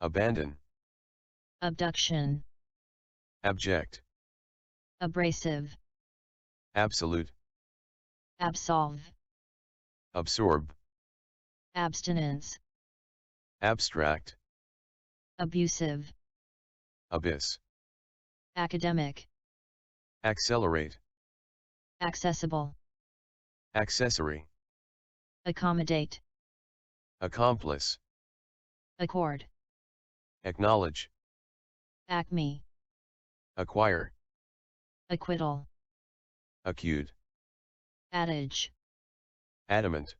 abandon, abduction, abject, abrasive, absolute, absolve, absorb, abstinence, abstract, abusive, abyss, academic, accelerate, accessible, accessory, accommodate, accomplice, accord, acknowledge, acme, acquire, acquittal, acute, adage, adamant,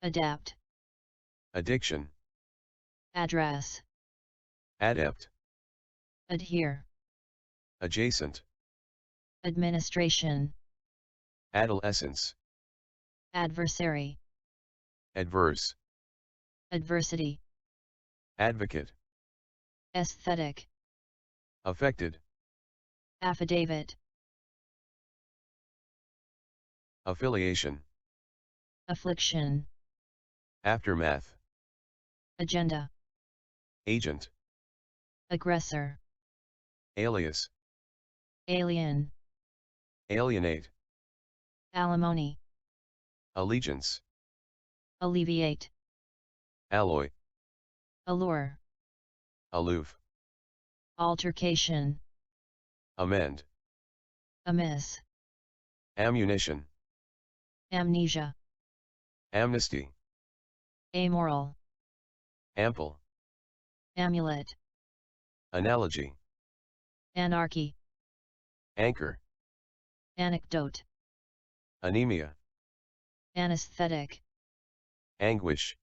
adapt, addiction, address, adept, adhere, adjacent, administration, adolescence, adversary, adverse, adversity, advocate, aesthetic, affected, affidavit, affiliation, affliction, aftermath, agenda, agent, aggressor, alias, alien, alienate, alimony, allegiance, alleviate, alloy, allure, aloof, altercation, amend, amiss, ammunition, amnesia, amnesty, amoral, ample, amulet, analogy, anarchy, anchor, anecdote, anemia, anesthetic, anguish,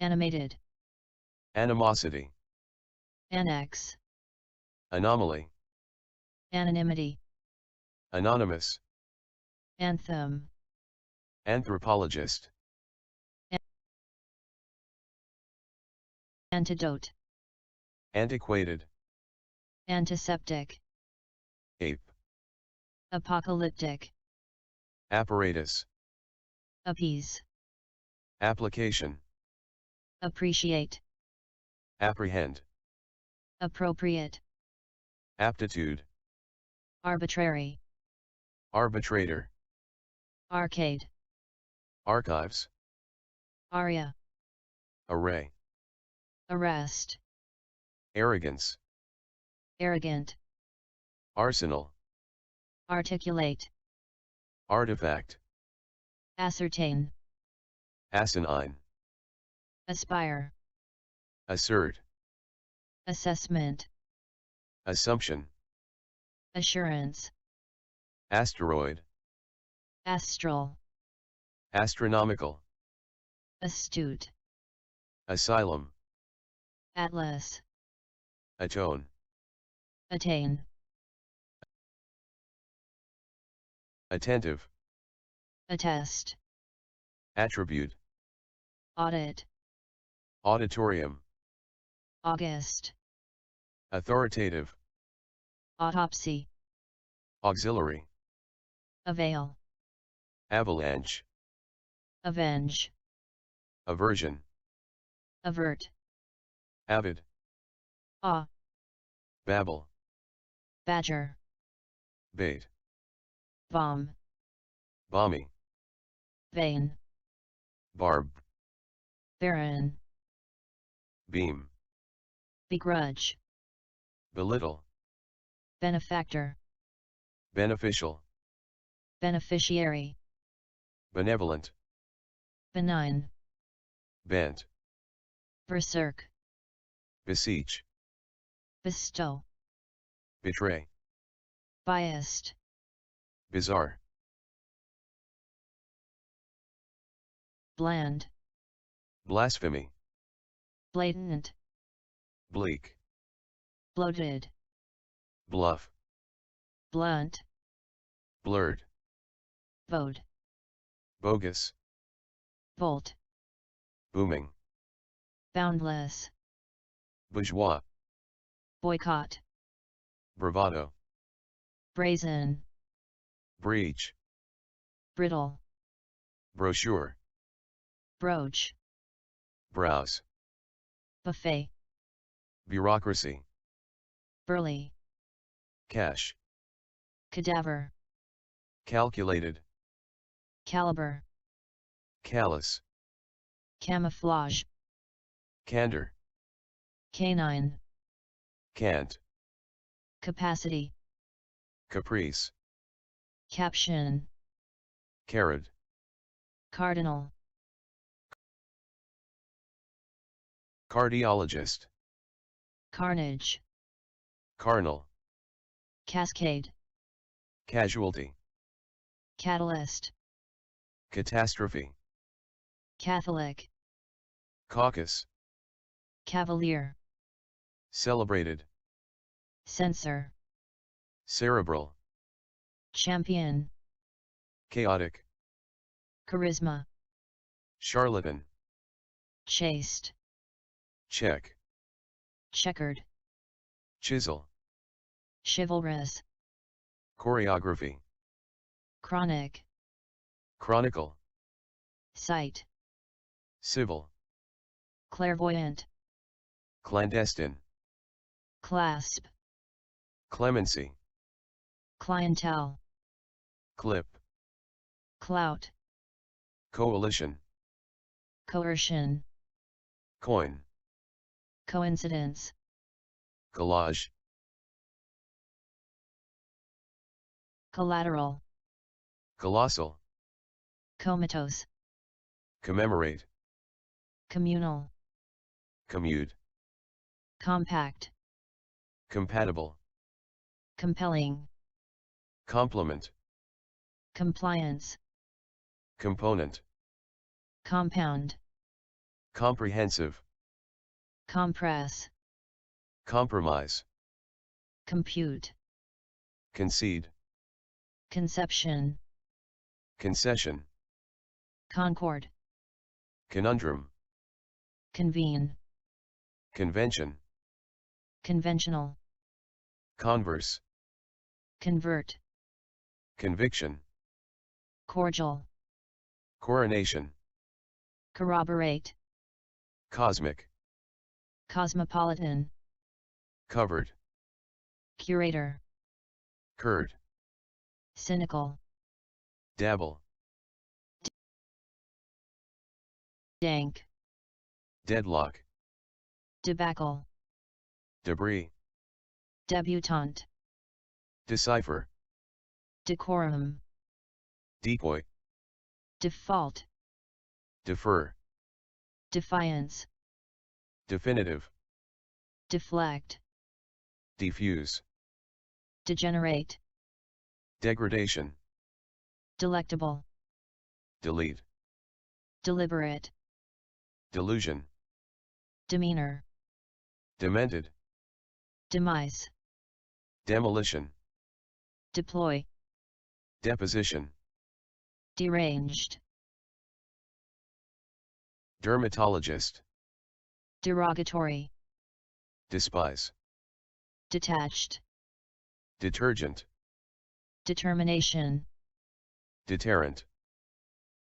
animated, animosity, annex, anomaly, anonymity, anonymous, anthem, anthropologist, antidote, antiquated, antiseptic, ape, apocalyptic, apparatus, appease, application, appreciate, apprehend, appropriate, aptitude, arbitrary, arbitrator, arcade, archives, aria, array, arrest, arrogance, arrogant, arsenal, articulate, artifact, ascertain, asinine, aspire, assert, assessment, assumption, assurance, asteroid, astral, astronomical, astute, asylum, atlas, atone, attain, attentive, attest, attribute, audit, auditorium, August, authoritative, autopsy, auxiliary, avail, avalanche, avenge, aversion, avert, avid, awe, babble, badger, bait, bomb, balmy, vein, barb, barren, beam, begrudge, belittle, benefactor, beneficial, beneficiary, benevolent, benign, bent, berserk, beseech, bestow, betray, biased, bizarre, bland, blasphemy, blatant, bleak, bloated, bluff, blunt, blurred, vote, bogus, volt, booming, boundless, bourgeois, boycott, bravado, brazen, breach, brittle, brochure, brooch, browse, buffet, bureaucracy, burly, cash, cadaver, calculated, caliber, callous, camouflage, candor, canine, cant, capacity, caprice, caption, carrot, cardinal, cardiologist, carnage, carnal, cascade, casualty, catalyst, catastrophe, Catholic, caucus, cavalier, celebrated, censor, cerebral, champion, chaotic, charisma, charlatan, chaste, check, checkered, chisel, chivalrous, choreography, chronic, chronicle, sight, civil, clairvoyant, clandestine, clasp, clemency, clientele, clip, clout, coalition, coercion, coin, coincidence, collage, collateral, colossal, comatose, commemorate, communal, commute, compact, compatible, compelling, complement, compliance, component, compound, comprehensive, compress, compromise, compute, concede, conception, concession, concord, conundrum, convene, convention, conventional, converse, convert, conviction, cordial, coronation, corroborate, cosmic, cosmopolitan, covered, curator, curd, cynical, dabble, dank, deadlock, debacle, debris, debutante, decipher, decorum, decoy, default, defer, defiance, definitive, deflect, diffuse, degenerate, degradation, delectable, delete, deliberate, delusion, demeanor, demented, demise, demolition, deploy, deposition, deranged, dermatologist, derogatory, despise, detached, detergent, determination, deterrent,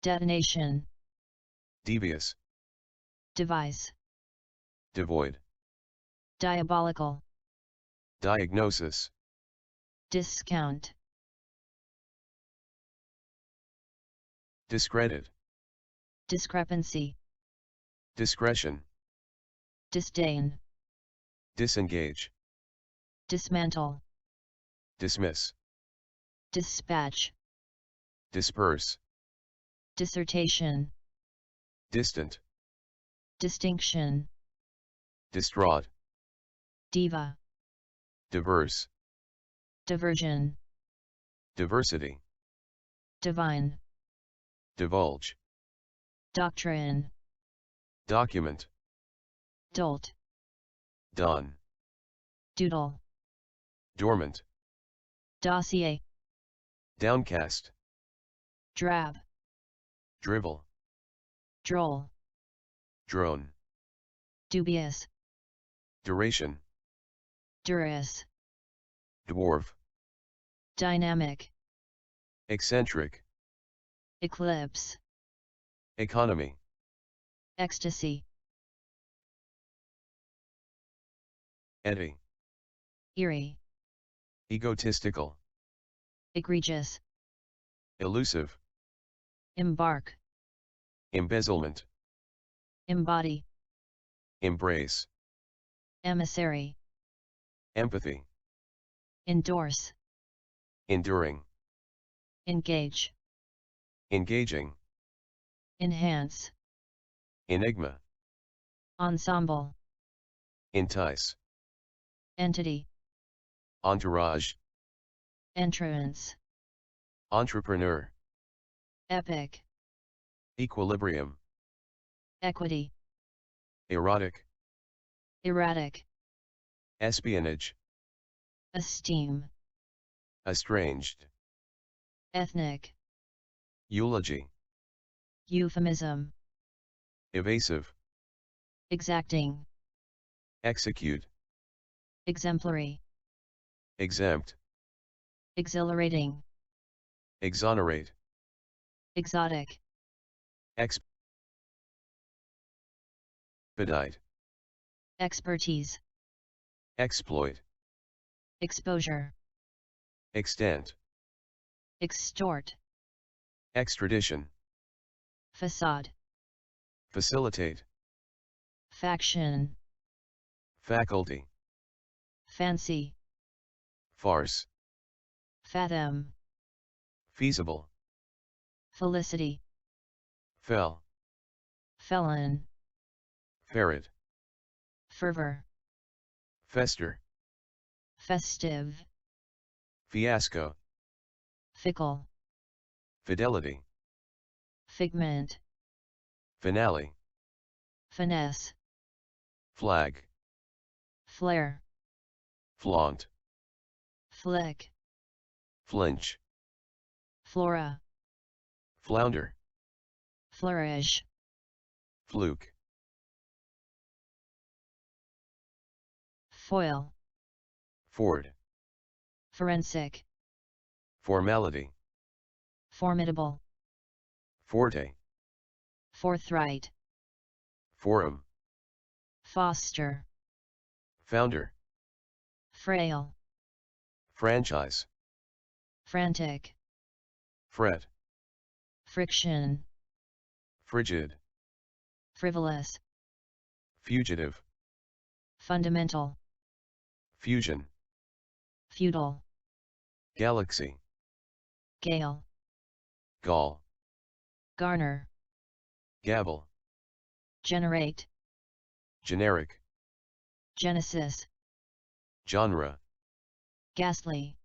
detonation, devious, device, devoid, diabolical, diagnosis, discount, discredit, discrepancy, discretion, disdain, disengage, dismantle, dismiss, dispatch, disperse, dissertation, distant, distinction, distraught, diva, diverse, diversion, diversity, divine, divulge, doctrine, document, dolt, done, doodle, dormant, dossier, downcast, drab, drivel, droll, drone, dubious, duration, duress, dwarf, dynamic, eccentric, eclipse, economy, ecstasy, eddy, eerie, egotistical, egregious, elusive, embark, embezzlement, embody, embrace, emissary, empathy, endorse, enduring, engage, engaging, enhance, enigma, ensemble, entice, entity, entourage, entrance, entrepreneur, epic, equilibrium, equity, erotic, erratic, espionage, esteem, estranged, ethnic, eulogy, euphemism, evasive, exacting, execute, exemplary, exempt, exhilarating, exonerate, exotic, expedite, expertise, exploit, exposure, extent, extort, extradition, facade, facilitate, faction, faculty, fancy, farce, fathom, feasible, felicity, fell, felon, ferret, fervor, fester, festive, fiasco, fickle, fidelity, figment, finale, finesse, flag, flare, flaunt, flick, flinch, flora, flounder, flourish, fluke, foil, ford, forensic, formality, formidable, forte, forthright, forum, foster, founder, frail, franchise, frantic, fret, friction, frigid, frivolous, fugitive, fundamental, fusion, feudal, galaxy, gale, gall, garner, gavel, generate, generic, genesis, genre, ghastly,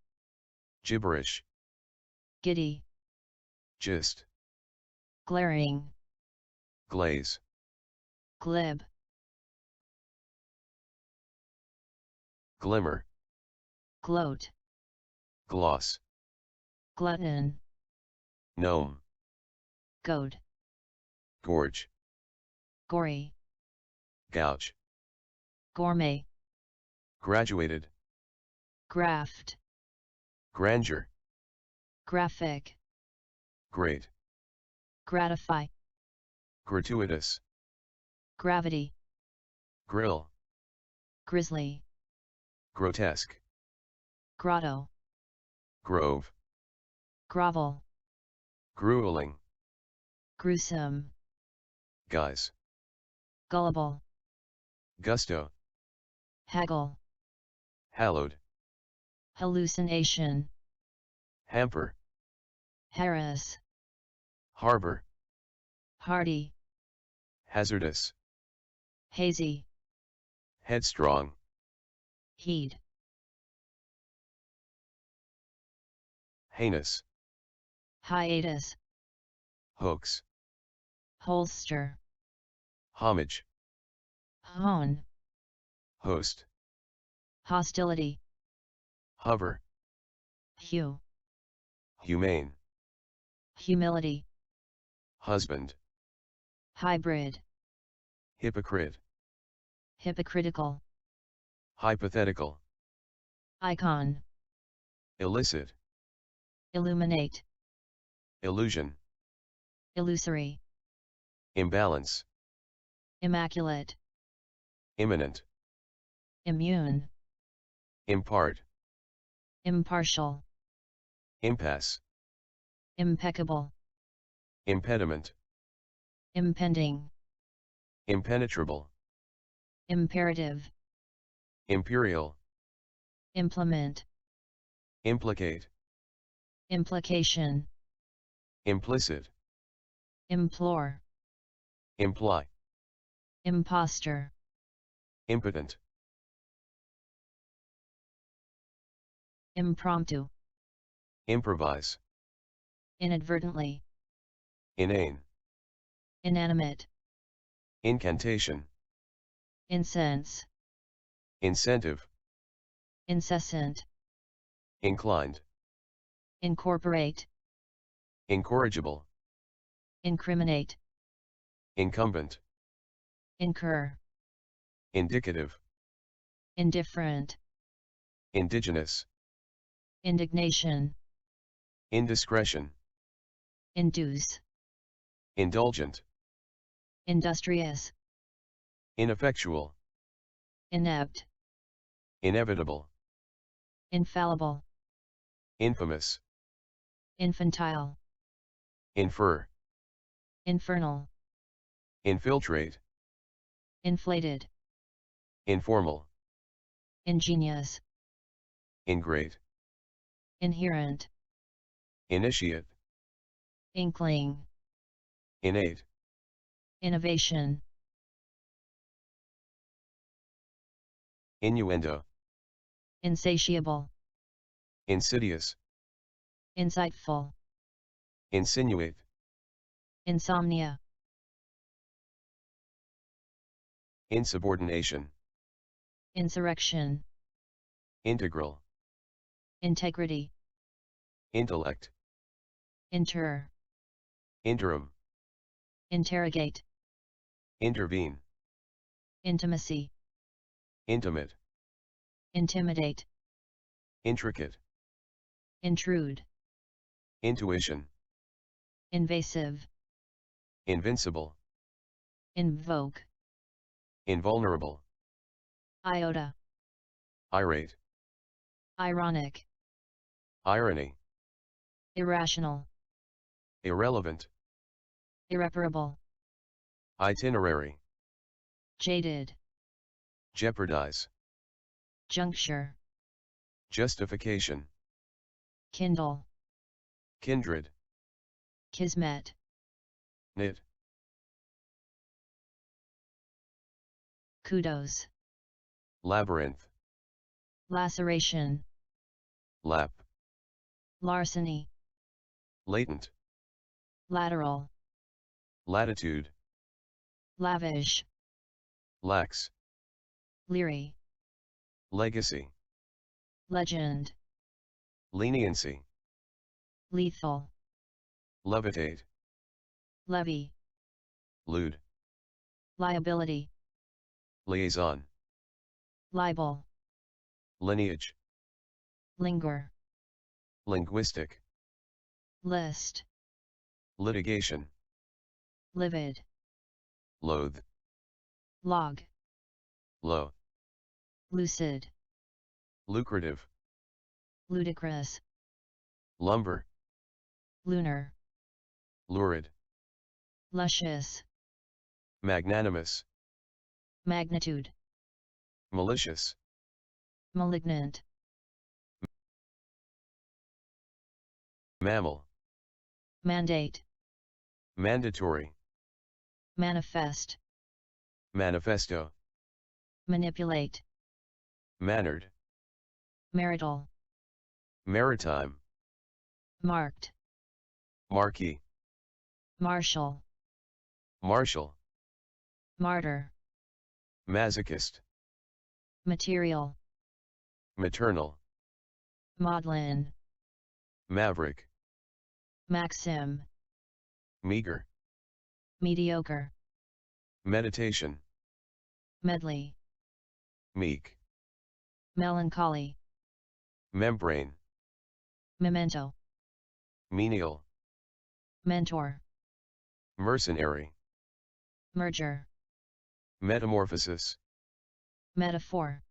gibberish, giddy, gist, glaring, glaze, glib, glimmer, gloat, gloss, glutton, goad, gnome, gorge, gory, gouge, gourmet, graduated, graft, grandeur, graphic, great, gratify, gratuitous, gravity, grill, grizzly, grotesque, grotto, grove, grovel, grueling, gruesome, guise, gullible, gusto, haggle, hallowed, hallucination, hamper, harass, harbor, hardy, hazardous, hazy, headstrong, heed, heinous, hiatus, hoax, holster, homage, hone, host, hostility, hover, hue, humane, humility, husband, hybrid, hypocrite, hypocritical, hypothetical, icon, illicit, illuminate, illusion, illusory, imbalance, immaculate, imminent, immune, impart, impartial, impasse, impeccable, impediment, impending, impenetrable, imperative, imperial, implement, implicate, implication, implicit, implore, imply, impostor, impotent, impromptu, improvise, inadvertently, inane, inanimate, incantation, incense, incentive, incessant, inclined, incorporate, incorrigible, incriminate, incumbent, incur, indicative, indifferent, indigenous, indignation, indiscretion, induce, indulgent, industrious, ineffectual, inept, inevitable, infallible, infamous, infantile, infer, infernal, infiltrate, inflated, informal, ingenious, ingrate, inherent, initiate, inkling, innate, innovation, innuendo, insatiable, insidious, insightful, insinuate, insomnia, insubordination, insurrection, integral, integrity, intellect, inter, interim, interrogate, intervene, intimacy, intimate, intimidate, intricate, intrude, intuition, invasive, invincible, invoke, invulnerable, iota, irate, ironic, irony, irrational, irrelevant, irreparable, itinerary, jaded, jeopardize, juncture, justification, kindle, kindred, kismet, knit, kudos, labyrinth, laceration, lap, larceny, latent, lateral, latitude, lavish, lax, leery, legacy, legend, leniency, lethal, levitate, levy, lewd, liability, liaison, libel, lineage, linger, linguistic, list, litigation, livid, loathe, log, low, lucid, lucrative, ludicrous, lumber, lunar, lurid, luscious, magnanimous, magnitude, malicious, malignant, mammal, mandate, mandatory, manifest, manifesto, manipulate, mannered, marital, maritime, marked, marquee, martial, martial, martyr, masochist, material, maternal, maudlin, maverick, maxim, meager, mediocre, meditation, medley, meek, melancholy, membrane, memento, menial, mentor, mercenary, merger, metamorphosis, metaphor,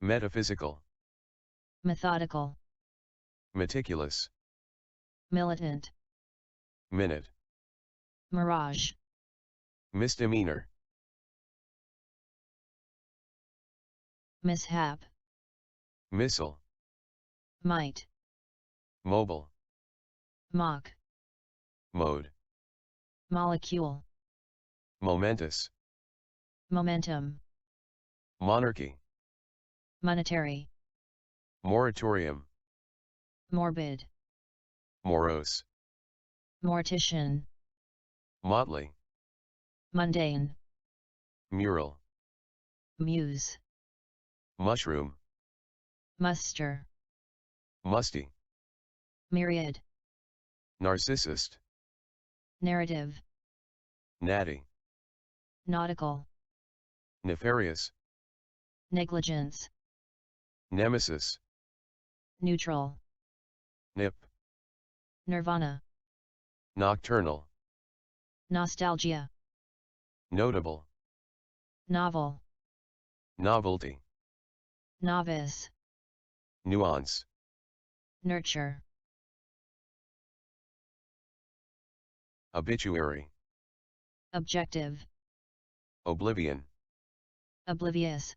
metaphysical, methodical, meticulous, militant, minute, mirage, misdemeanor, mishap, missile, might, mobile, mock, mode, molecule, momentous, momentum, monarchy, monetary, moratorium, morbid, morose, mortician, motley, mundane, mural, muse, mushroom, muster, musty, myriad, narcissist, narrative, natty, nautical, nefarious, negligence, nemesis, neutral, nip, nirvana, nocturnal, nostalgia, notable, novel, novelty, novice, nuance, nurture, obituary, objective, oblivion, oblivious,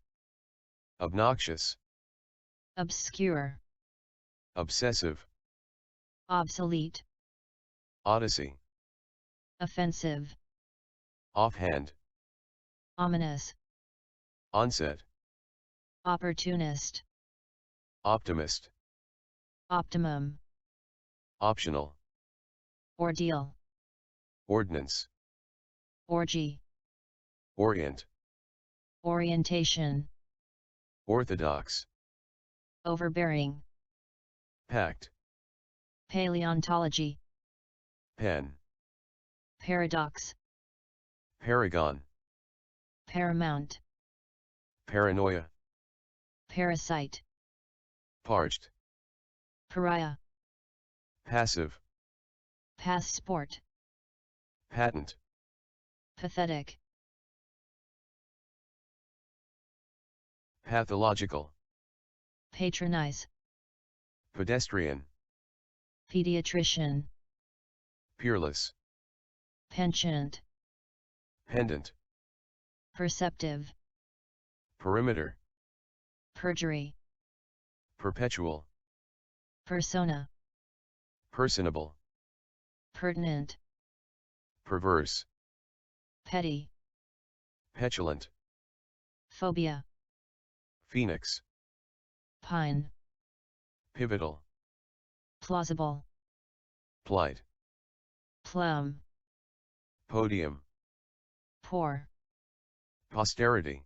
obnoxious, obscure, obsessive, obsolete, odyssey, offensive, offhand, ominous, onset, opportunist, optimist, optimum, optional, ordeal, ordnance, orgy, orient, orientation, orthodox, overbearing, pact, paleontology, pen, paradox, paragon, paramount, paranoia, parasite, parched, pariah, passive, passport, patent, pathetic, pathological, patronize, pedestrian, pediatrician, peerless, penchant, pendant, perceptive, perimeter, perjury, perpetual, persona, personable, pertinent, perverse, petty, petulant, phobia, phoenix, pine, pivotal, plausible, plight, plum, podium, poor, posterity,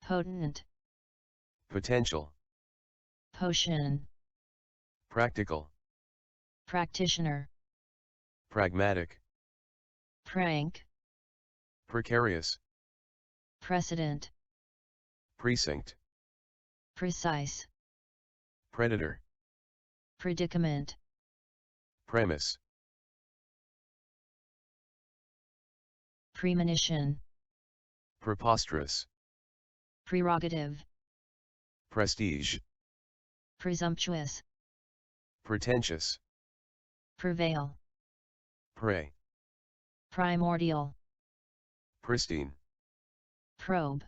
potent, potential, potion, practical, practitioner, pragmatic, prank, precarious, precedent, precinct, precise, predator, predicament, premise, premonition, preposterous, prerogative, prestige, presumptuous, pretentious, prevail, prey, primordial, pristine, probe,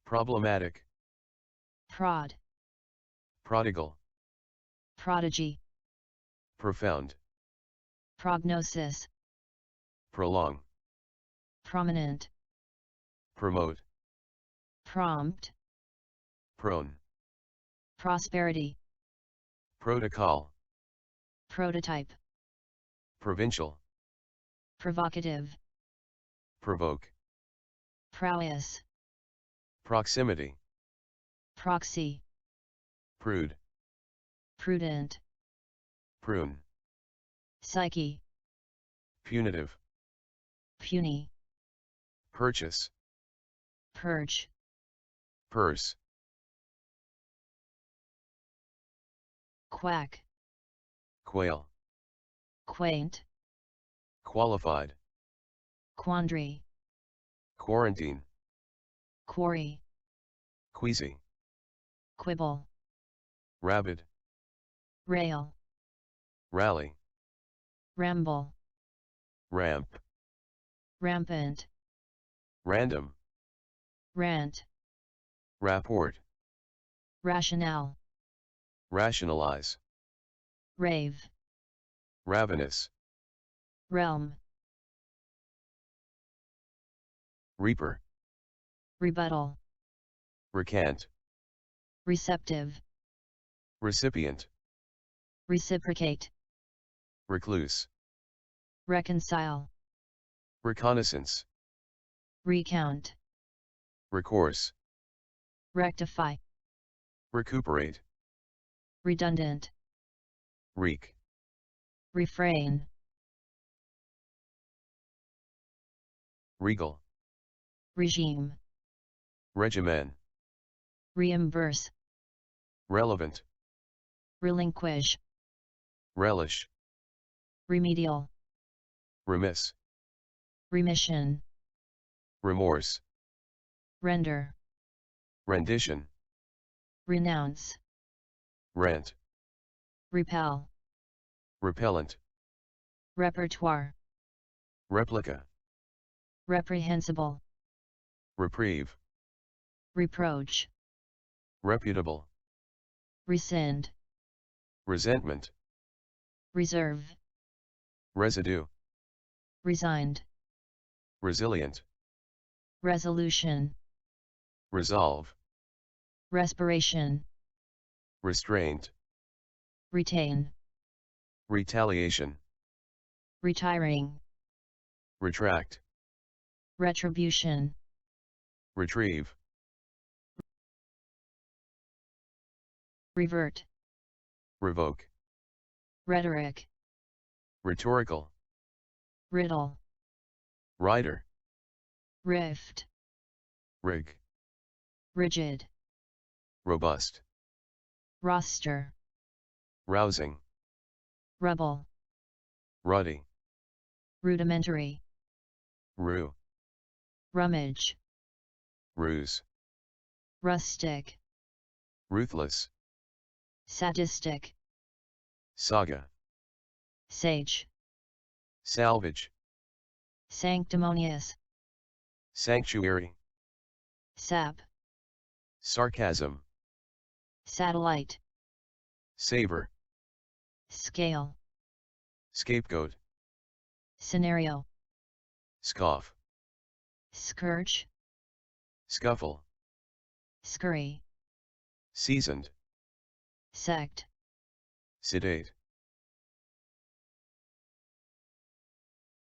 problematic, prod, prodigal, prodigy, profound, prognosis, prolong, prominent, promote, prompt, prone, prosperity, protocol, prototype, provincial, provocative, provoke, prowess, proximity, proxy, prude, prudent, prune, psyche, punitive, puny, purchase, purge, purse, quack, quail, quaint, qualified, quandary, quarantine, quarry, queasy, quibble, rabid, rail, rally, ramble, ramp, rampant, random, rant, rapport, rationale, rationalize, rave, ravenous, realm, reaper, rebuttal, recant, receptive, recipient, reciprocate, recluse, reconcile, reconnaissance, recount, recourse, rectify, recuperate, redundant, wreak, refrain, regal, regime, regimen, reimburse, relevant, relinquish, relish, remedial, remiss, remission, remorse, render, rendition, renounce, rent, repel, repellent, repertoire, replica, reprehensible, reprieve, reproach, reputable, rescind, resentment, reserve, residue, resigned, resilient, resolution, resolve, respiration, restraint, retain, retaliation, retiring, retract, retribution, retrieve, revert, revoke, rhetoric, rhetorical, riddle, rider, rift, rig, rigid, robust, roster, rousing, rubble, ruddy, rudimentary, rue, rummage, ruse, rustic, ruthless, sadistic, saga, sage, salvage, sanctimonious, sanctuary, sap, sarcasm, satellite, savor, scale, scapegoat, scenario, scoff, scourge, scuffle, scurry, seasoned, sect, sedate,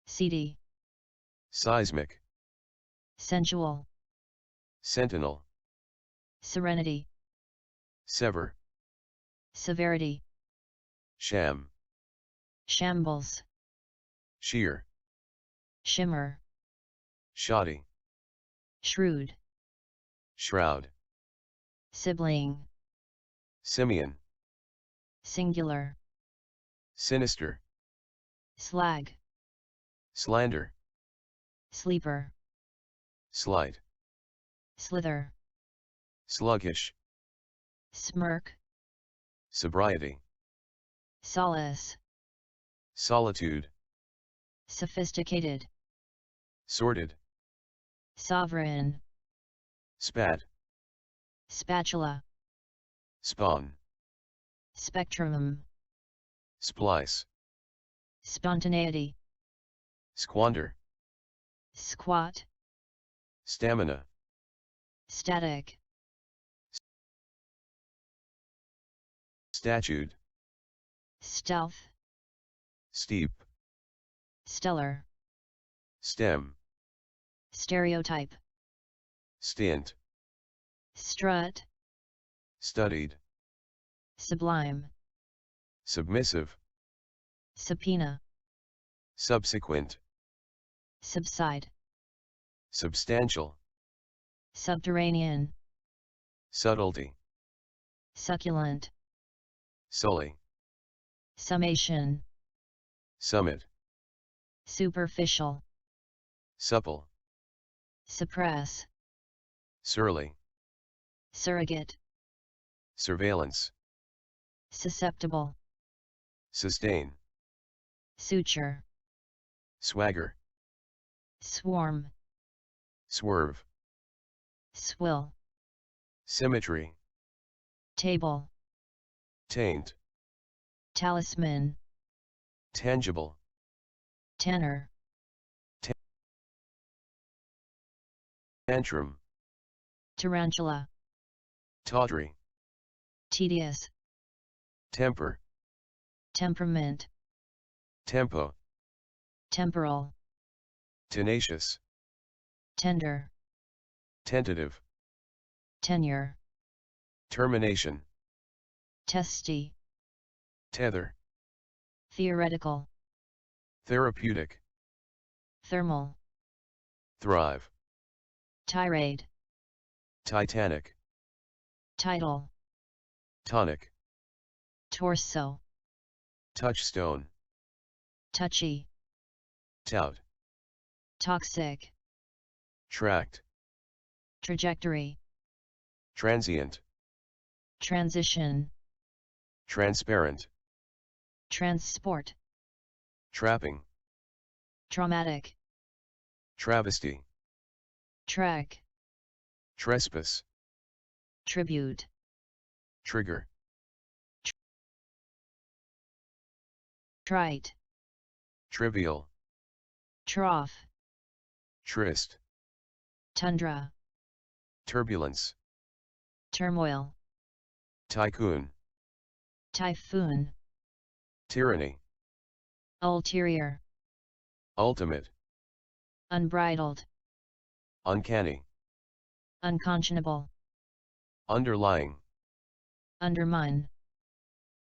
seedy, seismic, sensual, sentinel, serenity, sever, severity, sham, shambles, sheer, shimmer, shoddy, shrewd, shroud, sibling, simian, singular, sinister, slag, slander, sleeper, slight, slither, sluggish, smirk, sobriety, solace, solitude, sophisticated, sordid, sovereign, spat, spatula, spawn, spectrum, splice, spontaneity, squander, squat, stamina, static, statute, stealth, steep, stellar, stem, stereotype, stint, strut, studied, sublime, submissive, subpoena, subsequent, subside, substantial, subterranean, subtlety, succulent, sully, summation, summit, superficial, supple, suppress, surly, surrogate, surveillance, susceptible, sustain, suture, swagger, swarm, swerve, swill, symmetry, table, taint, talisman, tangible, tenor, tantrum, tarantula, tawdry, tedious, temper, temperament, tempo, temporal, tenacious, tender, tentative, tenure, termination, testy, tether, theoretical, therapeutic, thermal, thrive, tirade, titanic, title, tonic, torso, touchstone, touchy, tout, toxic, tract, trajectory, transient, transition, transparent, transport, trapping, traumatic, travesty, track, trespass, tribute, trigger, trite, trivial, trough, tryst, tundra, turbulence, turmoil, tycoon, typhoon, tyranny, ulterior, ultimate, unbridled, uncanny, unconscionable, underlying, undermine,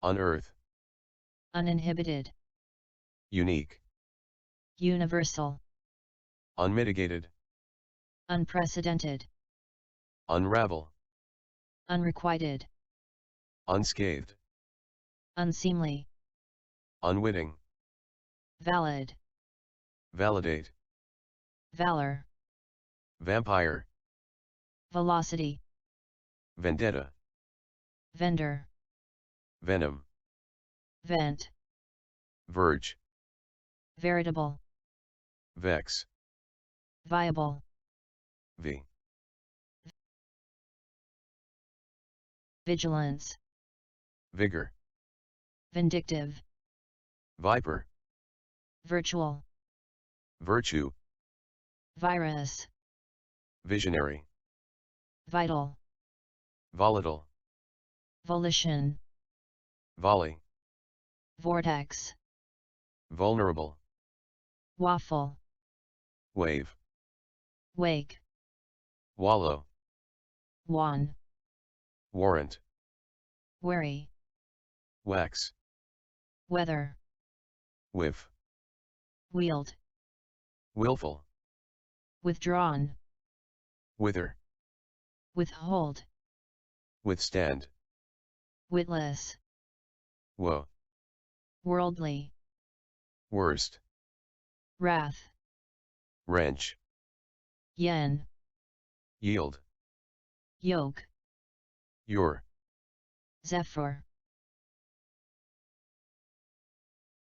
unearth, uninhibited, unique, universal, unmitigated, unprecedented, unravel, unrequited, unscathed, unseemly, unwitting, valid, validate, valor, vampire, velocity, vendetta, vendor, venom, vent, verge, veritable, vex, viable, v, vigilance, vigor, vindictive, viper, virtual, virtue, virus, visionary, vital, volatile, volition, volley, vortex, vulnerable, waffle, wave, wake, wallow, wan, warrant, wary, wax, weather, whiff, wield, willful, withdrawn, wither, withhold, withstand, witless, woe, worldly, worst, wrath, wrench, yen, yield, yoke, your, zephyr,